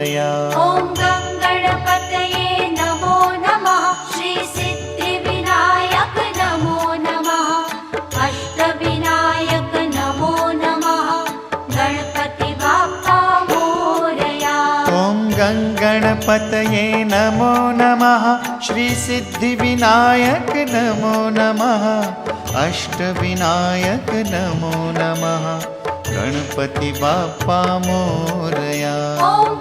ॐ गं गणपतये नमो नमः। श्री सिद्धिविनायक नमो नमः। अष्टविनायक नमो नमः। गणपति बाप्पा मोरया। ॐ गं गणपतये नमो नमः। श्री सिद्धिविनायक नमो नमः। अष्टविनायक नमो नमः। गणपति बाप्पा मोरया। ॐ